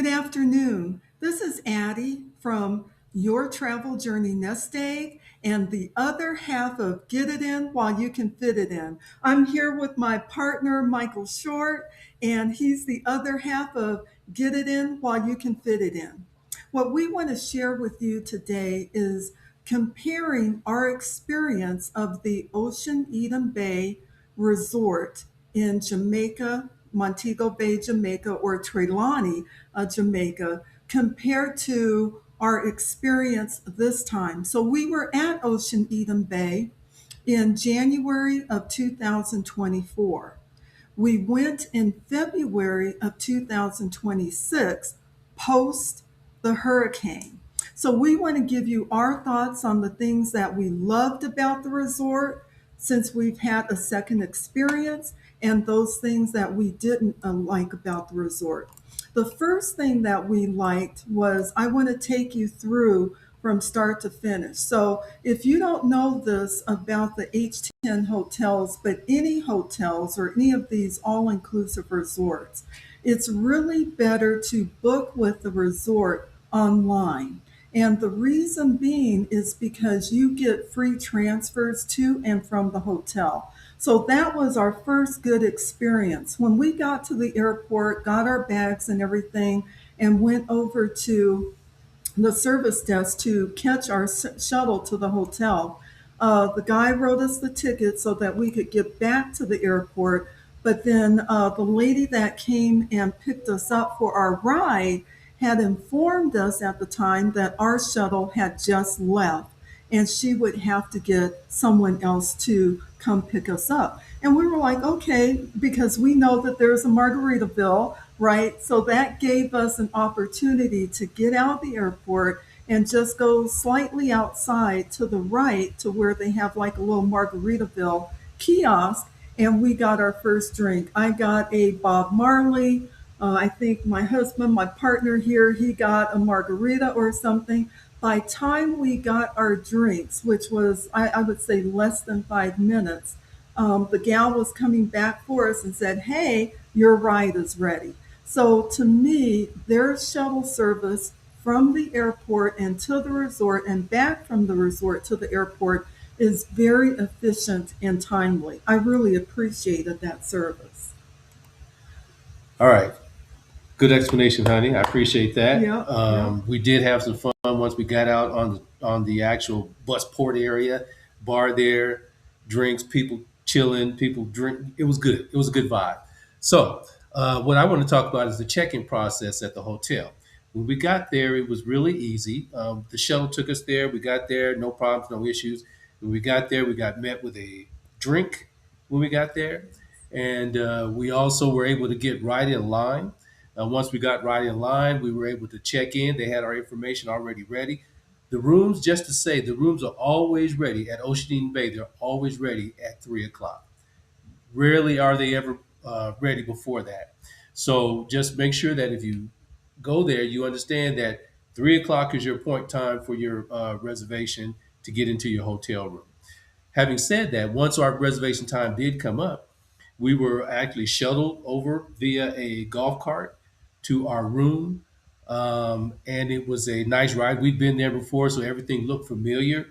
Good afternoon. This is Addie from Your Travel Journey Nest Egg and the other half of Get It In While You Can Fit It In. I'm here with my partner, Michael Short, and he's the other half of Get It In While You Can Fit It In. What we want to share with you today is comparing our experience of the Ocean Eden Bay Resort in Jamaica, Montego Bay, Jamaica, or Trelawny, Jamaica, compared to our experience this time. So we were at Ocean Eden Bay in January of 2024. We went in February of 2026, post the hurricane. So we want to give you our thoughts on the things that we loved about the resort since we've had a second experience, and those things that we didn't like about the resort. The first thing that we liked was I want to take you through from start to finish. So if you don't know this about the H10 hotels, but any hotels or any of these all-inclusive resorts, it's really better to book with the resort online. And the reason being is because you get free transfers to and from the hotel. So that was our first good experience. When we got to the airport, got our bags and everything, and went over to the service desk to catch our shuttle to the hotel. The guy wrote us the ticket so that we could get back to the airport. But then the lady that came and picked us up for our ride had informed us at the time that our shuttle had just left and she would have to get someone else to come pick us up. And we were like, okay, because we know that there's a Margaritaville, right? So that gave us an opportunity to get out of the airport and just go slightly outside to the right to where they have like a little Margaritaville kiosk. And we got our first drink. I got a Bob Marley. I think my husband, my partner here, he got a margarita or something. By time we got our drinks, which was, I would say, less than 5 minutes, the gal was coming back for us and said, hey, your ride is ready. So to me, their shuttle service from the airport and to the resort and back from the resort to the airport is very efficient and timely. I really appreciated that service. All right. Good explanation, honey. I appreciate that. Yeah, yeah. We did have some fun once we got out on the actual bus port area, bar there, drinks, people chilling, people drink. It was good. It was a good vibe. So, what I want to talk about is the check-in process at the hotel. When we got there, it was really easy. The shuttle took us there. We got there, no problems, no issues. When we got there, we got met with a drink when we got there, and we also were able to get right in line. Once we got right in line, we were able to check in. They had our information already ready. The rooms, just to say, the rooms are always ready at Ocean Bay. They're always ready at 3 o'clock. Rarely are they ever ready before that. So just make sure that if you go there, you understand that 3 o'clock is your point time for your reservation to get into your hotel room. Having said that, once our reservation time did come up, we were actually shuttled over via a golf cart to our room. And it was a nice ride. We'd been there before, so everything looked familiar.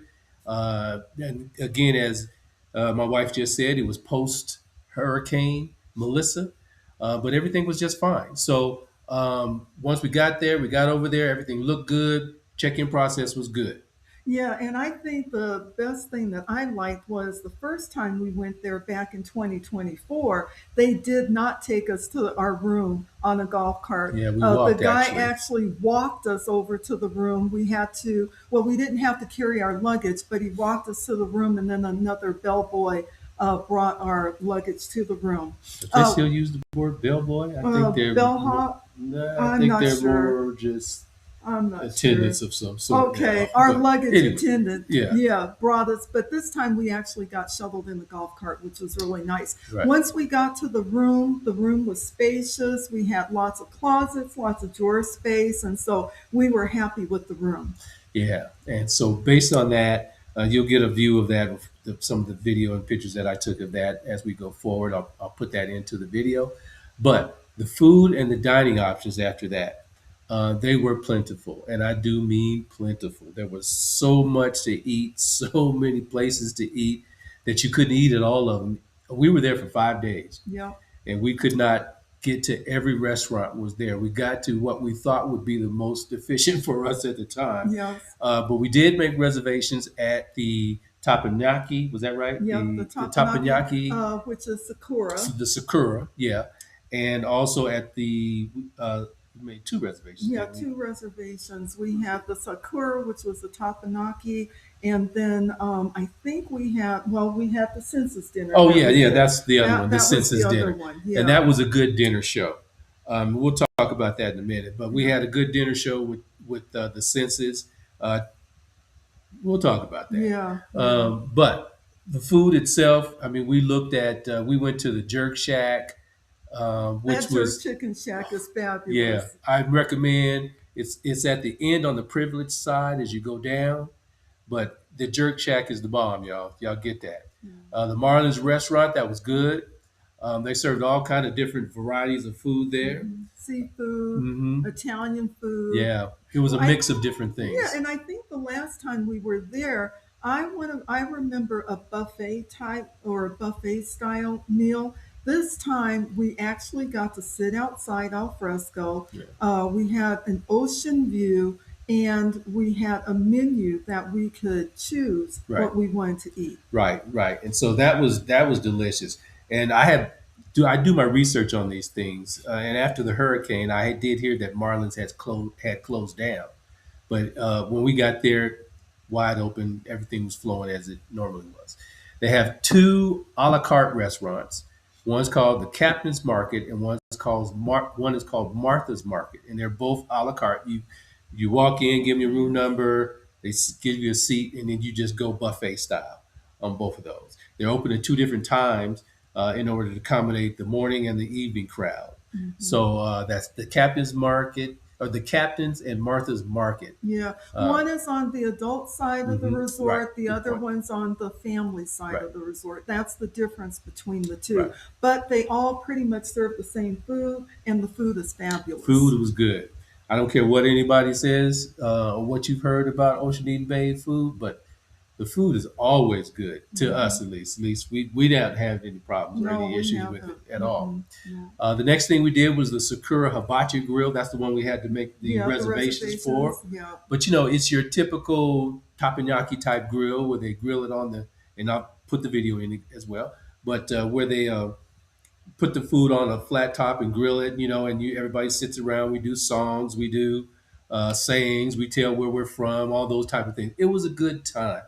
And again, as my wife just said, it was post Hurricane Melissa, but everything was just fine. So once we got there, we got over there, everything looked good. Check in process was good. Yeah, and I think the best thing that I liked was the first time we went there back in 2024, they did not take us to our room on a golf cart. Yeah, we The walked guy actually. actually walked us over to the room. We had to, well, we didn't have to carry our luggage, but he walked us to the room, and then another bellboy brought our luggage to the room. If they Uh, still use the word bellboy, I think they're more, Bellhop, nah, I I'm think not they're sure. more just I'm not sure. attendants of some sort Okay, now. our But luggage anyway, attendant, yeah, yeah, brought us, but this time we actually got shoveled in the golf cart, which was really nice. right. Once we got to the room was spacious. We had lots of closets, lots of drawer space, and so we were happy with the room. Yeah. And so based on that, you'll get a view of that, of some of the video and pictures that I took of that as we go forward. I'll put that into the video. But the food and the dining options after that. They were plentiful, and I do mean plentiful. There was so much to eat, so many places to eat that you couldn't eat at all of them. We were there for 5 days, Yeah. and we could not get to every restaurant was there. We got to what we thought would be the most efficient for us at the time, Yes. but we did make reservations at the Tapanaki. Was that right? Yep. The The Tapanaki, Tapanaki, which is Sakura. the Sakura, yeah, and also at the we made two reservations, Yeah, didn't we? two reservations. We had the Sakura, which was the Tapanaki, and then I think we had the census dinner Oh that yeah, we yeah, did. that's the other one, the That was the census other dinner, one. and Yeah. that was a good dinner show. We'll talk about that in a minute, but we Yeah. had a good dinner show with the census. Uh, we'll talk about that. Yeah. Yeah. But the food itself, I mean, we looked at, we went to the Jerk Shack, which That jerk was, chicken shack is yeah, fabulous. I recommend. It's at the end on the privileged side as you go down, but the Jerk Shack is the bomb, y'all. Y'all get that. The Marlins restaurant, that was good. They served all kind of different varieties of food there. Seafood, Hmm. Italian food. Yeah, it was a I mix of different Yeah, things. and I think the last time we were there, I remember a buffet type or a buffet style meal. This time we actually got to sit outside al fresco. Yeah. We had an ocean view and we had a menu that we could choose Right. what we wanted to eat. Right, right. And so that was delicious. And I do my research on these things. And after the hurricane, I did hear that Marlins had closed down. But when we got there, wide open, everything was flowing as it normally was. They have two a la carte restaurants. One's called the Captain's Market, and one is called Martha's Market, and they're both a la carte. You walk in, give them your room number, give you a seat, and then you just go buffet style on both of those. They're open at two different times in order to accommodate the morning and the evening crowd. So that's the Captain's Market, or the Captain's and Martha's Market. Yeah, Uh, one is on the adult side of the right. resort, the Good other point. one's on the family side Right. of the resort. That's the difference between the two. Right. But they all pretty much serve the same food, and the food is fabulous. Food was good. I don't care what anybody says or what you've heard about Ocean Eden Bay food, but the food is always good to us, at least. At least we didn't have any problems or No, any we issues with it haven't. at all. No. The next thing we did was the Sakura Hibachi Grill. That's the one we had to make the Yeah, the reservations reservations. for. Yeah. But it's your typical teppanyaki type grill where they grill it on and I'll put the video in as well. But where they put the food on a flat top and grill it, and everybody sits around. We do songs, we do sayings, we tell where we're from, all those type of things. It was a good time.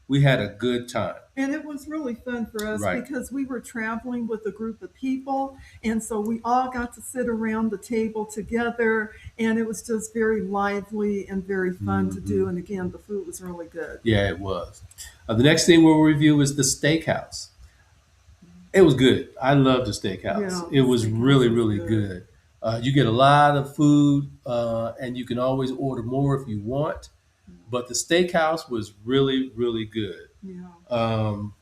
We had a good time. And it was really fun for us Right. because we were traveling with a group of people. And so we all got to sit around the table together. And it was just very lively and very fun to do. And again, the food was really good. Yeah, it was. The next thing we'll review is the steakhouse. It was good. I love the steakhouse. Yeah, It the was steakhouse really, was really good. good. You get a lot of food, and you can always order more if you want. But the steakhouse was really, really good. Yeah. Um,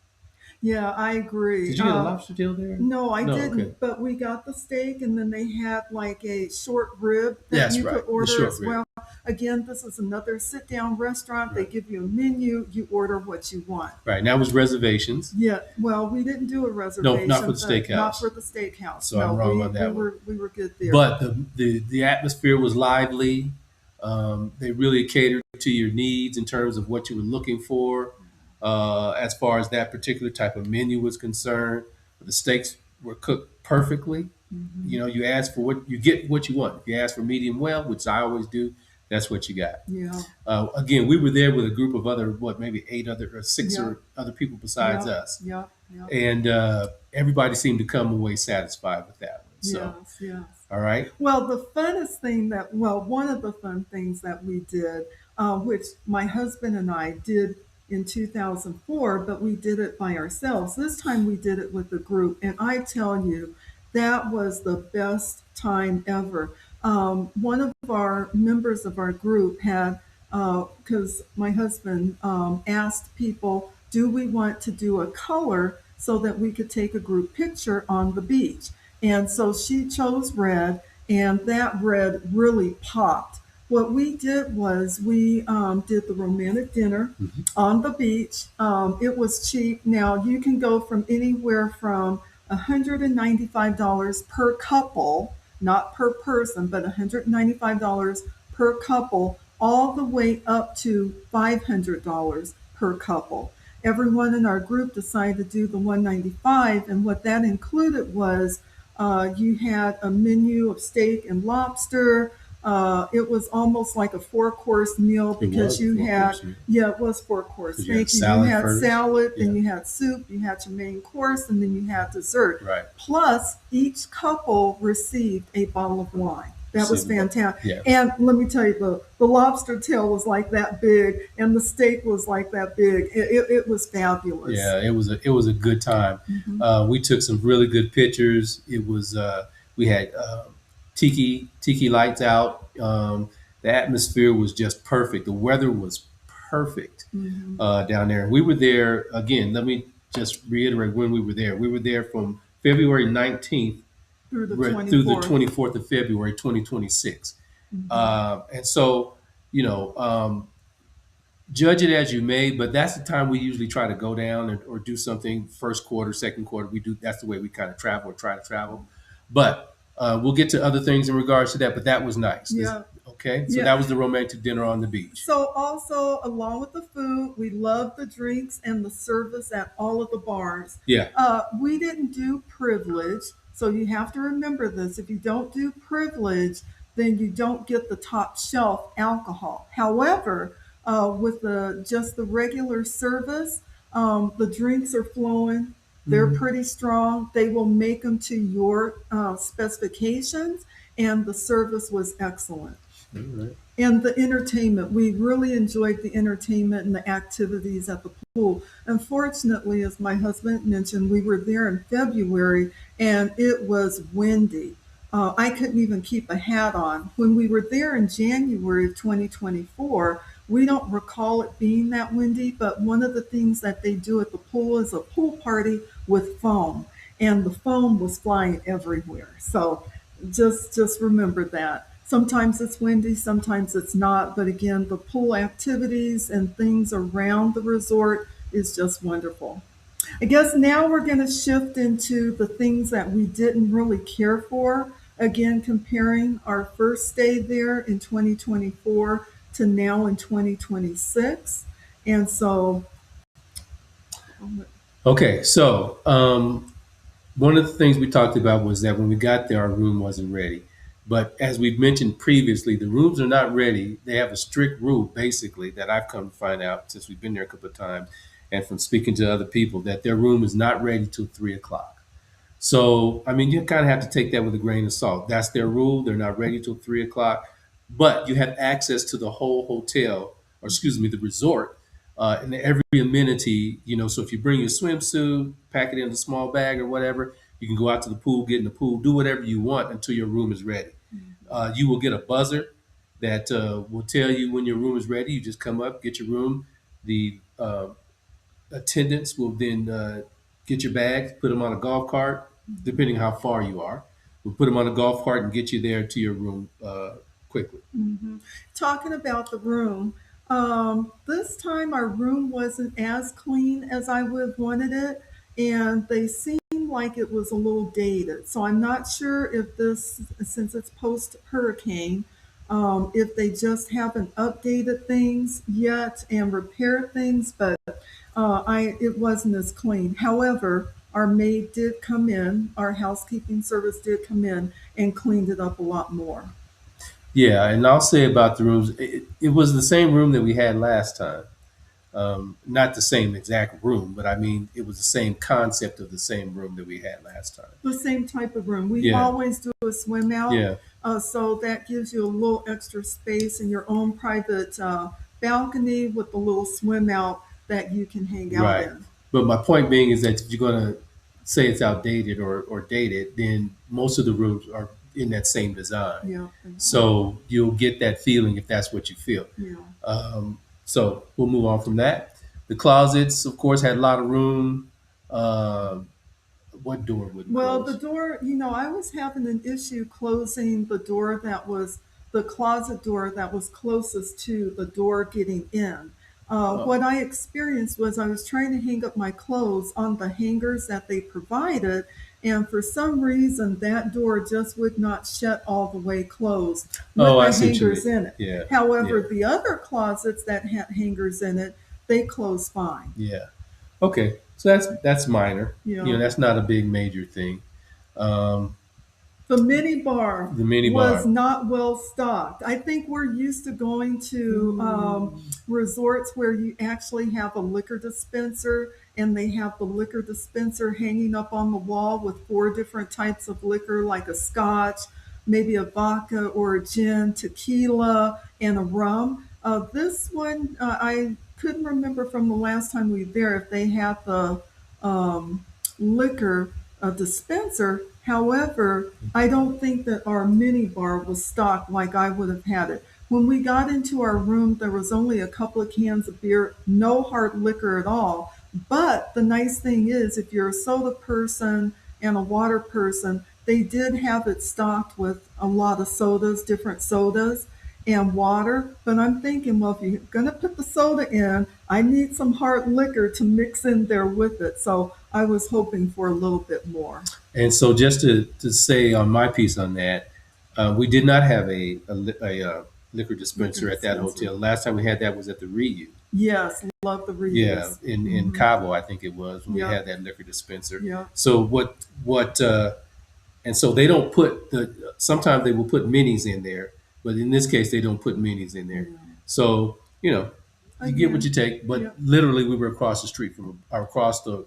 Yeah, I agree. did you get a lobster tail there? No, I No, okay. didn't, but we got the steak and then they had like a short rib that That's you right. could The order short as rib. well. Again, this is another sit down restaurant. They Right. give you a menu, you order what you want. Right. And that was reservations. Yeah, well, we didn't do a No, not for reservation, the but not steakhouse. for the steakhouse. So No, I'm wrong we, on we that one. were we were good there. But the atmosphere was lively. They really catered to your needs in terms of what you were looking for, as far as that particular type of menu was concerned. The steaks were cooked perfectly. You ask for you get what you want. If you ask for medium well, which I always do, that's what you got. Yeah, Again, we were there with a group of maybe eight other or six yeah, or other people besides yeah, us, yeah, yeah. and everybody seemed to come away satisfied with that one. So, Yes, yes. all right. Well, one of the fun things that we did, which my husband and I did in 2004, but we did it by ourselves. This time we did it with a group, and I tell you, that was the best time ever. One of our members of our group had, because my husband asked people, do we want to do a color so that we could take a group picture on the beach? And so she chose red, and that red really popped. What we did was we did the romantic dinner Mhm. on the beach. It was cheap. Now you can go from anywhere from $195 per couple, not per person, but $195 per couple, all the way up to $500 per couple. Everyone in our group decided to do the 195, and what that included was you had a menu of steak and lobster. It was almost like a four-course meal It because was you four had, course meal yeah, it was four-course. because you had Thank you. You salad had first. salad, Yeah, then you had soup, you had your main course, and then you had dessert. right. Plus, each couple received a bottle of wine. That was Receivable. fantastic. Yeah, And let me tell you, the lobster tail was like that big, and the steak was like that big. It was fabulous. yeah. It was a good time. Mm-hmm. We took some really good pictures. It was we had tiki lights out. The atmosphere was just perfect. The weather was perfect Mm-hmm. down there. We were there again. Let me just reiterate when we were there. We were there from February 19th Through the through the 24th. 24th of February 2026. Mm-hmm. And so, you know, judge it as you may, but that's the time we usually try to go down or do something first quarter, second quarter. We do that's the way we kind of travel or try to travel. But we'll get to other things in regards to that. But that was nice. Yeah. Okay, so Yeah. that was the romantic dinner on the beach. So also, along with the food, we love the drinks and the service at all of the bars. Yeah. We didn't do privilege, so you have to remember this. If you don't do privilege, then you don't get the top shelf alcohol. However, with just the regular service, the drinks are flowing. They're Mhm. pretty strong. They will make them to your specifications, and the service was excellent. All right. And the entertainment, we really enjoyed the entertainment and the activities at the pool. Unfortunately, as my husband mentioned, we were there in February and it was windy. I couldn't even keep a hat on. When we were there in January of 2024, we don't recall it being that windy, but one of the things that they do at the pool is a pool party with foam, and the foam was flying everywhere. So just remember that. Sometimes it's windy, sometimes it's not, but again, the pool activities and things around the resort is just wonderful. I guess now we're going to shift into the things that we didn't really care for. Again, comparing our first stay there in 2024 to now in 2026. And so, Okay, so one of the things we talked about was that when we got there, our room wasn't ready. But as we've mentioned previously, the rooms are not ready. They have a strict rule, basically, that I've come to find out since we've been there a couple of times and from speaking to other people, that their room is not ready till 3 o'clock. So, I mean, you kind of have to take that with a grain of salt. That's their rule. They're not ready till 3 o'clock, but you have access to the whole hotel, or excuse me, the resort, and every amenity. So if you bring your swimsuit, pack it in a small bag or whatever, you can go out to the pool, get in the pool, do whatever you want until your room is ready. You will get a buzzer that will tell you when your room is ready. You just come up, get your room. The attendants will then get your bags, put them on a golf cart, depending how far you are. We'll put them on a golf cart and get you there to your room quickly. mhm. Talking about the room, this time our room wasn't as clean as I would have wanted it, and they seemed like it was a little dated. So I'm not sure if this, since it's post hurricane, if they just haven't updated things yet and repaired things, but it wasn't as clean. However, our maid did come in, our housekeeping service did come in and cleaned it up a lot more. Yeah, and I'll say about the rooms, it was the same room that we had last time. Not the same exact room, but I mean, it was the same concept of the same room that we had last time. The same type of room. We Yeah, always do a swim out, yeah, so that gives you a little extra space in your own private balcony with a little swim out that you can hang out right. in. But my point being is that if you're going to say it's outdated or dated, then most of the rooms are in that same design. Yeah, So you'll get that feeling if that's what you feel. yeah. So we'll move on from that. The closets, of course, had a lot of room. Uh, What door wouldn't Well, the close? door, I was having an issue closing the door that was the closet door that was closest to the door getting in. Oh, What I experienced was I was trying to hang up my clothes on the hangers that they provided, and for some reason that door just would not shut all the way closed oh, with I the see what you hangers mean. in it. Yeah, However, yeah, the other closets that had hangers in it, they closed fine. yeah. Okay, so that's minor. You know, That's not a big major thing. Um, the mini bar the mini was bar. not well stocked. I think we're used to going to resorts where you actually have a liquor dispenser and they have the liquor dispenser hanging up on the wall with four different types of liquor, like a scotch, maybe a vodka or a gin, tequila, and a rum. This one, I couldn't remember from the last time we were there if they had the liquor dispenser. However, I don't think that our mini bar was stocked like I would have had it. When we got into our room, there was only a couple of cans of beer, no hard liquor at all. But the nice thing is, if you're a soda person and a water person, they did have it stocked with a lot of sodas, different sodas and water. But I'm thinking, well, if you're going to put the soda in, I need some hard liquor to mix in there with it. So I was hoping for a little bit more. And so, just to say on my piece on that, we did not have liquor Liquor dispenser at that dispenser. hotel. Last time we had that was at the Reunion. Yes, love the Yeah, reuse. in Cabo, I think it was when we Yeah, had that liquor dispenser. yeah, So what and so they don't put the sometimes they will put minis in there, but in this case they don't put minis in there. yeah. So you get what you Again, take. yeah, But literally, we were across the street or across the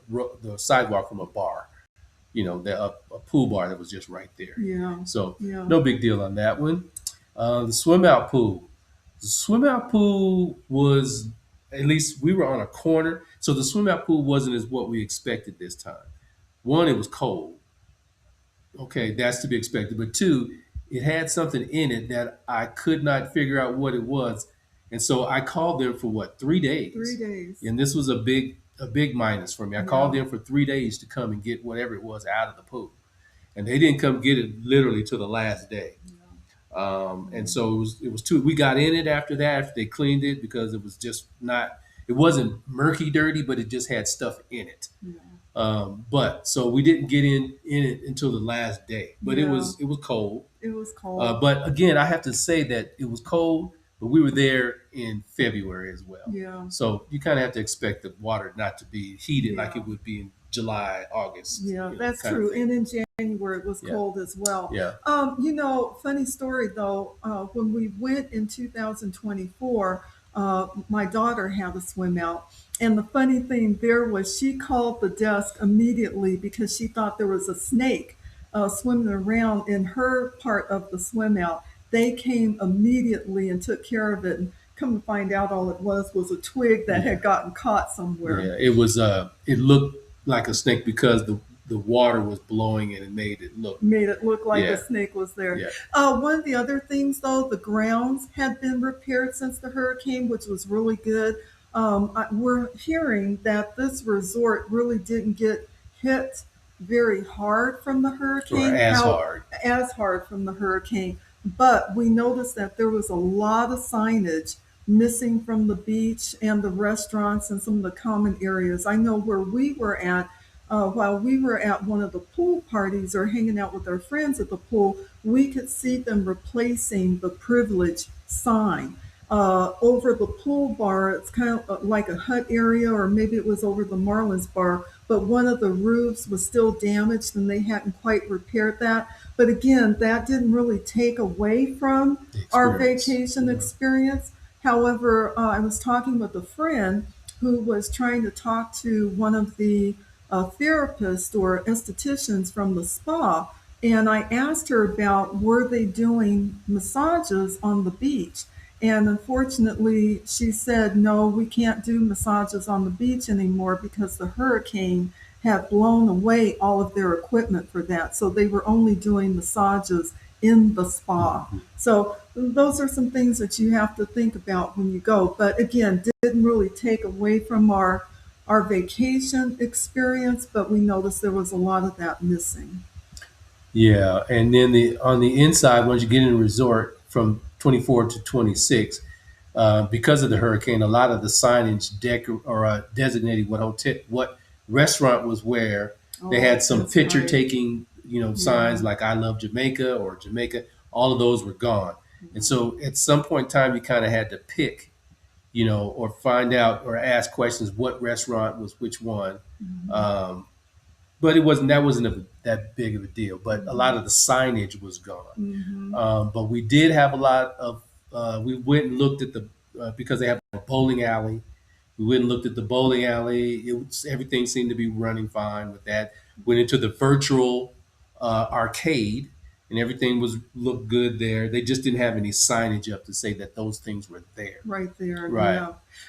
sidewalk from a bar. A pool bar that was just right there. yeah, So yeah. no big deal on that one. The swim out pool. The swim out pool was at least we were on a corner, so the swim out pool wasn't as what we expected this time. One, it was cold. Okay, that's to be expected. But two, it had something in it that I could not figure out what it was, and so I called them for what 3 days, 3 days. and this was a big minus for me. I called Yeah, them for 3 days to come and get whatever it was out of the pool, and they didn't come get it literally to the last day. And so it was two. We got in it after that. After they cleaned it because it was just not. It wasn't murky dirty, but it just had stuff in it. yeah, But so we didn't get in it until the last day. But it yeah. was it was cold. It was cold. But again, I have to say that it was cold. But we were there in February as well, Yeah, so you kind of have to expect the water not to be heated like yeah. it would be in July, August, Yeah, that's kind of true. thing. And in January, it was Yeah, cold as well. yeah. Funny story though, when we went in 2024, my daughter had a swim out. And the funny thing there was she called the desk immediately because she thought there was a snake swimming around in her part of the swim out. They came immediately and took care of it. And come to find out, all it was a twig that Yeah. had gotten caught somewhere. Yeah, it was. It looked like a snake because the water was blowing and it made it look. Made it look like a Yeah, snake was there. yeah. One of the other things, though, the grounds had been repaired since the hurricane, which was really good. We're hearing that this resort really didn't get hit very hard from the Or hurricane, as how hard. as hard from the hurricane, but we noticed that there was a lot of signage missing from the beach and the restaurants and some of the common areas. I know where we were at, while we were at one of the pool parties or hanging out with our friends at the pool, we could see them replacing the privilege sign. Over the pool bar, it's kind of like a hut area, or maybe it was over the Marlins bar, but one of the roofs was still damaged and they hadn't quite repaired that. But again, that didn't really take away from The our experience. vacation Yeah. experience. However, I was talking with a friend who was trying to talk to one of the therapists or estheticians from the spa, and I asked her about were they doing massages on the beach. And unfortunately, she said, no, we can't do massages on the beach anymore because the hurricane had blown away all of their equipment for that. So they were only doing massages in the spa. Mhm. So those are some things that you have to think about when you go. But again, didn't really take away from our our vacation experience, but we noticed there was a lot of that missing. Yeah, and then the on the inside, once you get in the resort from 24 to 26, because of the hurricane, a lot of the signage designated what hotel, what restaurant was where. They Oh, had some that's picture right. taking, signs Yeah. like "I love Jamaica" or Jamaica. All of those were gone, and so at some point in time, you kind of had to pick, or find out or ask questions what restaurant was which one. Mhm. Um, but that wasn't that big of a deal. But a lot Mhm. of the signage was gone. Mhm. But we did have a lot of. We went and looked at the because they have a bowling alley. We went and looked at the bowling alley. Everything seemed to be running fine with that. Went into the virtual arcade, and everything was looked good there. They just didn't have any signage up to say that those things were there. Right there, Right.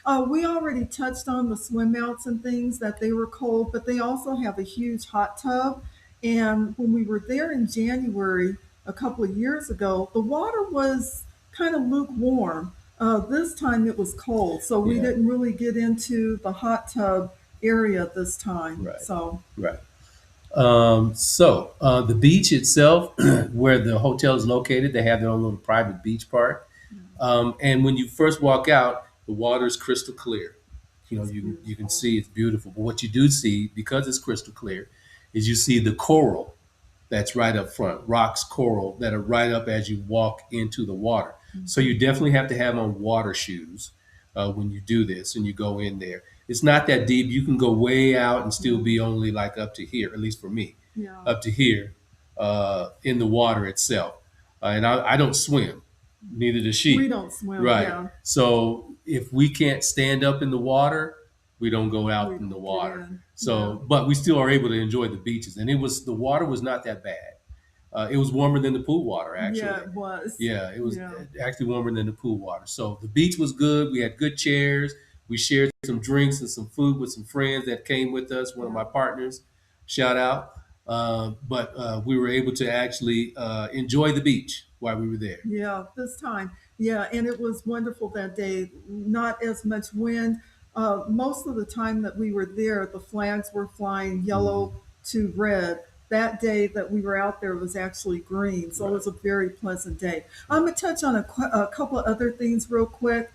yeah. We already touched on the swim outs and things that they were cold, but they also have a huge hot tub. And when we were there in January a couple of years ago, the water was kind of lukewarm. This time it was cold, so we Yeah. didn't really get into the hot tub area this time. Right. So, Right. So the beach itself, where the hotel is located, they have their own little private beach park. And when you first walk out, the water is crystal clear. it's You can beautiful. see it's beautiful. But what you do see, because it's crystal clear, is you see the coral that's right up front, rocks, coral that are right up as you walk into the water. So Mhm. you definitely have to have on water shoes when you do this and you go in there. It's not that deep. You can go way out and still Yeah, be only like up to here, at least for me, yeah. up to here in the water itself. And I don't swim, neither does We she. don't swim, Right. yeah. So if we can't stand up in the water, we don't go We out in the don't get water. in. Yeah. So, but we still are able to enjoy the beaches, and the water was not that bad. It was warmer than the pool water, Yeah, actually. it was. Yeah, it was Yeah. actually warmer than the pool water. So the beach was good. We had good chairs. We shared some drinks and some food with some friends that came with us. One of Yeah. my partners, shout out. But we were able to actually enjoy the beach while we were there. Yeah, this time. Yeah, and it was wonderful that day. Not as much wind. Most of the time that we were there, the flags were flying Hmm. yellow to red. That day that we were out there was actually green, so it Right. was a very pleasant day. I'm Right. gonna touch on a couple of other things real quick.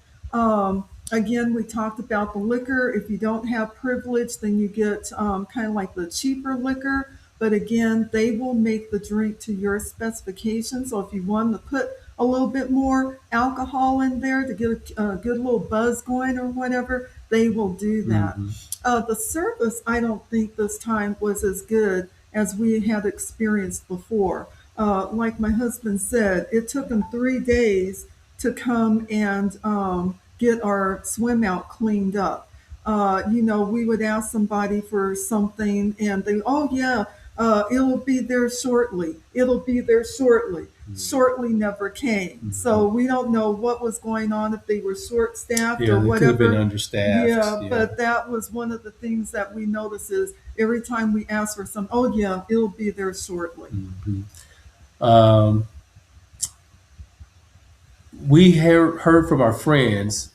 Again, we talked about the liquor. If you don't have privilege, then you get kind of like the cheaper liquor. But again, they will make the drink to your specifications. So if you want to put a little bit more alcohol in there to get a good little buzz going or whatever, they will do that. Hmm. The service, I don't think this time was as good as we had experienced before. Like my husband said, it took him 3 days to come and get our swim out cleaned up. We would ask somebody for something and they, oh yeah, it'll be there shortly. It'll be there shortly. Shortly never came. Hmm. So we don't know what was going on, if they were short staffed Yeah, or they could have been whatever. understaffed. Yeah, Yeah. but that was one of the things that we notice is every time we ask for some, oh yeah, it'll be there shortly. Hmm. Um, we heard from our friends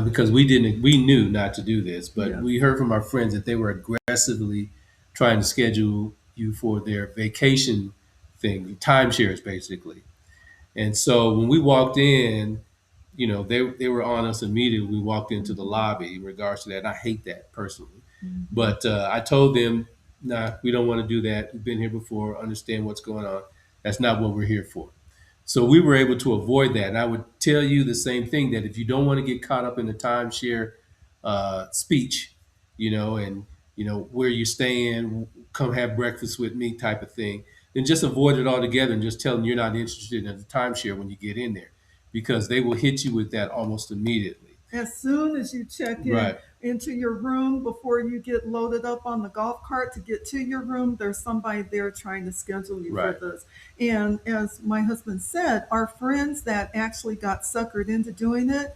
because we knew not to do this, but Yes. we heard from our friends that they were aggressively trying to schedule you for their vacation thing, timeshares basically. And so when we walked in, they were on us immediately. We walked into the Mhm. lobby in regards to that. And I hate that personally, Mhm. but I told them, nah, we don't want to do that. We've been here before, understand what's going on. That's not what we're here for. So we were able to avoid that. And I would tell you the same thing, that if you don't want to get caught up in the timeshare speech, and where you're staying, come have breakfast with me type of thing, then just avoid it altogether and just tell them you're not interested in the timeshare when you get in there, because they will hit you with that almost immediately. As soon as you check in Right. into your room, before you get loaded up on the golf cart to get to your room, there's somebody there trying to schedule you for Right. this. And as my husband said, our friends that actually got suckered into doing it,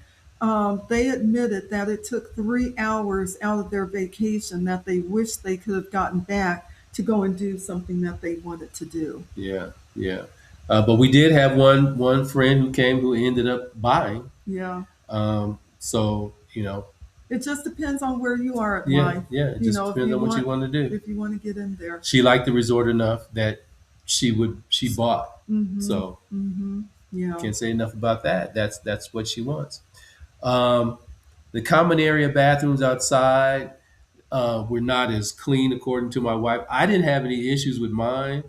they admitted that it took 3 hours out of their vacation that they wish they could have gotten back to go and do something that they wanted to do. Yeah. Yeah. But we did have one friend who came who ended up buying. Yeah. So. It just depends on where you are at Yeah, life. yeah. It just depends on what you want to do. If you want to get in there. She liked the resort enough that she bought. Mm-hmm. So Mm-hmm. Yeah. can't say enough about that. That's what she wants. Um, the common area bathrooms outside were not as clean, according to my wife. I didn't have any issues with mine.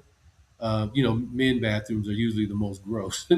Men bathrooms are usually the most gross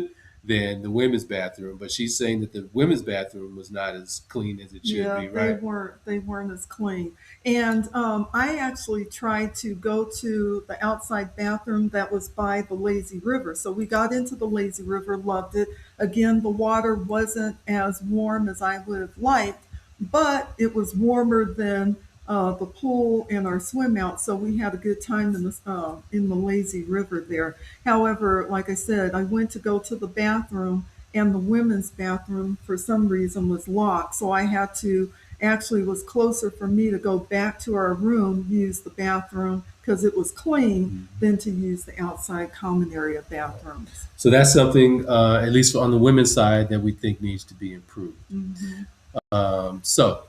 than the women's bathroom, but she's saying that the women's bathroom was not as clean as it should Yeah, be, right? they weren't as clean. And I actually tried to go to the outside bathroom that was by the lazy river. So we got into the lazy river, loved it. Again, the water wasn't as warm as I would have liked, but it was warmer than the pool and our swim out. So we had a good time in the lazy river there. However, like I said, I went to go to the bathroom, and the women's bathroom for some reason was locked. So I had to, actually, it was closer for me to go back to our room, use the bathroom because it was clean, than to use the outside common area bathrooms. So that's something, at least on the women's side, that we think needs to be improved. Mm-hmm. So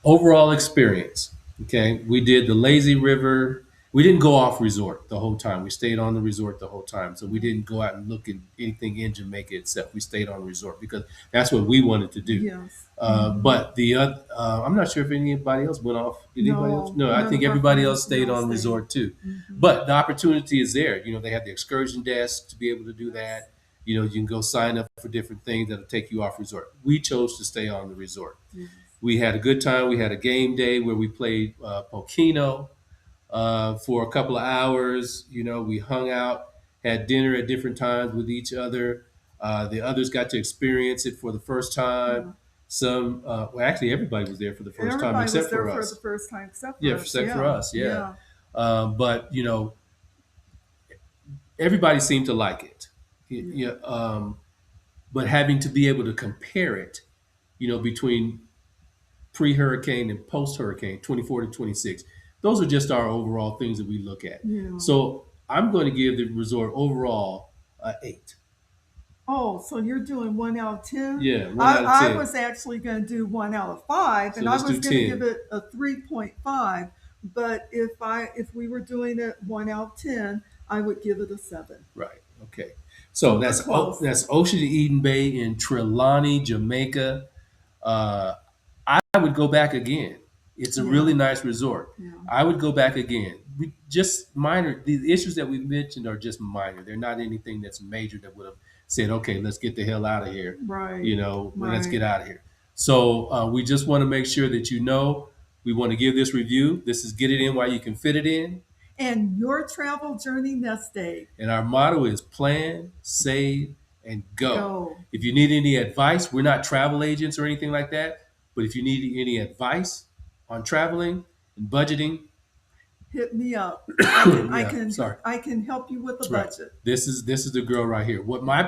overall experience. Okay, we did the lazy river. We didn't go off resort the whole time. We stayed on the resort the whole time. So we didn't go out and look at anything in Jamaica itself. We stayed on resort because that's what we wanted to do. Yes. Mm-hmm. But I'm not sure if anybody else went off. Did anybody else? No, No, I none think of our everybody else friends stayed no on stayed. resort too. Mm-hmm. But the opportunity is there. They have the excursion desk to be able to do that. You can go sign up for different things that'll take you off resort. We chose to stay on the resort. Yes. We had a good time. We had a game day where we played Pokino for a couple of hours. We hung out, had dinner at different times with each other. The others got to experience it for the first time. Yeah. Actually, everybody was there for the first time Everybody was except there for for the us. first time except Yeah, for us. except for Yeah. us. Yeah. Yeah. But everybody seemed to like it. Yeah. Yeah. But having to be able to compare it, between pre-hurricane and post-hurricane, 24 to 26. Those are just our overall things that we look at. Yeah. So I'm going to give the resort overall a 8. Oh, so you're doing 1 out of 10? Yeah, 1 out of I 10. was actually going to do 1 out of 5, So and I let's was do going to give 10. it a 3.5. But if we were doing it 1 out of 10, I would give it a 7. Right. Okay. So So we're close. that's Ocean Eden Bay in Trelawny, Jamaica. Uh, I would go back again. It's a really Yeah. nice resort. Yeah. I would go back again. We just minor. The issues that we mentioned are just minor. They're not anything that's major that would have said, "Okay, let's get the hell out of here." Right. Let's Right. get out of here. So we just want to make sure that we want to give this review. This is get it in while you can fit it in. And your travel journey nest egg. And our motto is plan, save, and go. Go. If you need any advice, we're not travel agents or anything like that. But if you need any advice on traveling and budgeting, Hit me up. yeah, sorry, I can help you with the right. budget. This is the girl right here. What my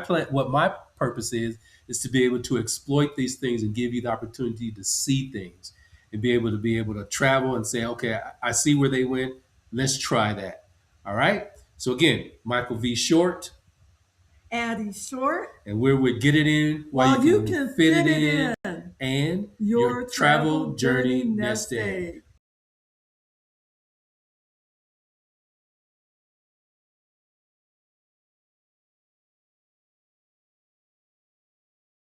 purpose is to be able to exploit these things and give you the opportunity to see things and be able to travel and say, okay, I see where they went. Let's try that. All right. So again, Michael V. Short, Addie Short. and where we get it in While while you you can can fit fit it it in, in. and Your your travel travel journey journey nest nest egg. egg.